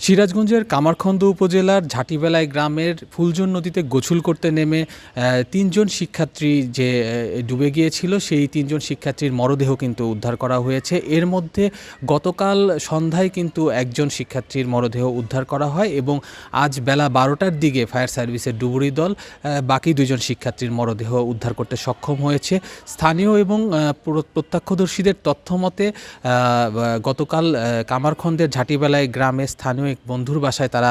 সিরাজগঞ্জের কামারখন্দ উপজেলার ঝাটিবেলায় গ্রামের ফুলজন নদীতে গোসল করতে নেমে তিনজন শিক্ষার্থী যে ডুবে গিয়েছিল সেই তিনজন শিক্ষার্থীর মরদেহ কিন্তু উদ্ধার করা হয়েছে। এর মধ্যে গতকাল সন্ধ্যায় কিন্তু একজন শিক্ষার্থীর মরদেহ উদ্ধার করা হয় এবং আজ বেলা 12টার দিকে ফায়ার সার্ভিসের ডুবুরি দল বাকি দুজন শিক্ষার্থীর মরদেহ উদ্ধার করতে সক্ষম হয়েছে। স্থানীয় এবং প্রত্যক্ষদর্শীদের তথ্য মতে গতকাল কামারখন্দের ঝাটিবেলায় গ্রামে স্থানীয় এক বন্ধুর বাসায় তারা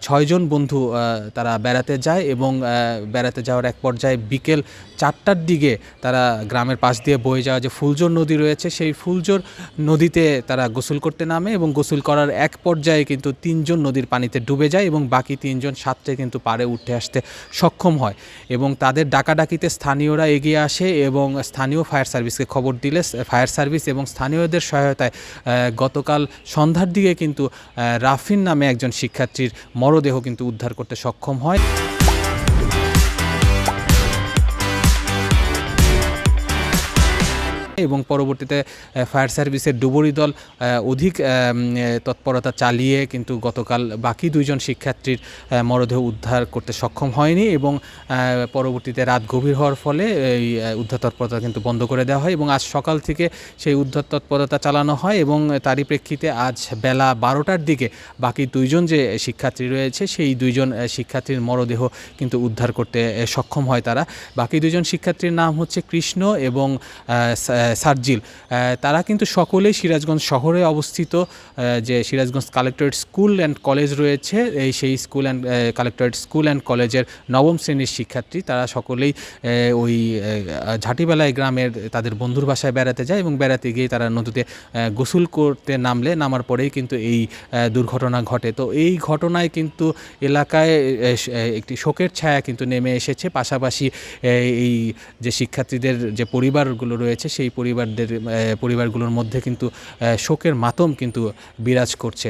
6 জন বন্ধু তারা বেড়াতে যায় এবং বেড়াতে যাওয়ার এক পর্যায়ে বিকেল 4টার দিকে তারা গ্রামের পাশ দিয়ে বয়ে যাওয়া যে ফুলজোর নদী রয়েছে সেই ফুলজোর নদীতে তারা গোসল করতে নামে এবং গোসল করার এক পর্যায়ে কিন্তু 3 জন নদীর পানিতে ডুবে যায় এবং বাকি 3 জন সাঁতরে কিন্তু পাড়ে উঠে আসতে সক্ষম হয় এবং তাদের ডাকাডাকিতে স্থানীয়রা এগিয়ে আসে এবং স্থানীয় ফায়ার সার্ভিসকে খবর দিলে ফায়ার সার্ভিস এবং স্থানীয়দের সহায়তায় গতকাল সন্ধ্যার দিকে কিন্তু রাফিন নামে একজন শিক্ষার্থীর মরদেহ কিন্তু উদ্ধার করতে সক্ষম হয়। এবং পরবর্তীতে ফায়ার সার্ভিসের ডুবুরি দল অধিক তৎপরতা চালিয়ে কিন্তু গতকাল বাকি দুইজন শিক্ষার্থীর মরদেহ উদ্ধার করতে সক্ষম হয়নি এবং পরবর্তীতে রাত গভীর হওয়ার ফলে এই উদ্ধার তৎপরতা কিন্তু বন্ধ করে দেওয়া হয় এবং আজ সকাল থেকে সেই উদ্ধার তৎপরতা চালানো হয় এবং তারই প্রেক্ষিতে আজ বেলা 12টার দিকে বাকি দুইজন যে শিক্ষার্থী রয়েছে সেই দুইজন শিক্ষার্থীর মরদেহ কিন্তু উদ্ধার করতে সক্ষম হয় তারা। বাকি দুজন শিক্ষার্থীর নাম হচ্ছে কৃষ্ণ এবং সার্জিল। তারা কিন্তু সকলেই সিরাজগঞ্জ শহরে অবস্থিত যে Sirajganj collectorate school and college রয়েছে সেই school and collectorate school and কলেজের 9ম শ্রেণীর শিক্ষার্থী। তারা সকলেই ওই ঝাটিবেলায় গ্রামের তাদের বন্ধুর বাসায় বেড়াতে যায় এবং বেড়াতে গিয়ে তারা নদীতে গোসল করতে নামার পরেই কিন্তু এই দুর্ঘটনা ঘটে। তো এই ঘটনায় কিন্তু এলাকায় একটি শোকের ছায়া কিন্তু নেমে এসেছে। পাশাপাশি এই যে শিক্ষার্থীদের যে পরিবারগুলো রয়েছে সেই পরিবারগুলোর মধ্যে কিন্তু শোকের মাতম কিন্তু বিরাজ করছে।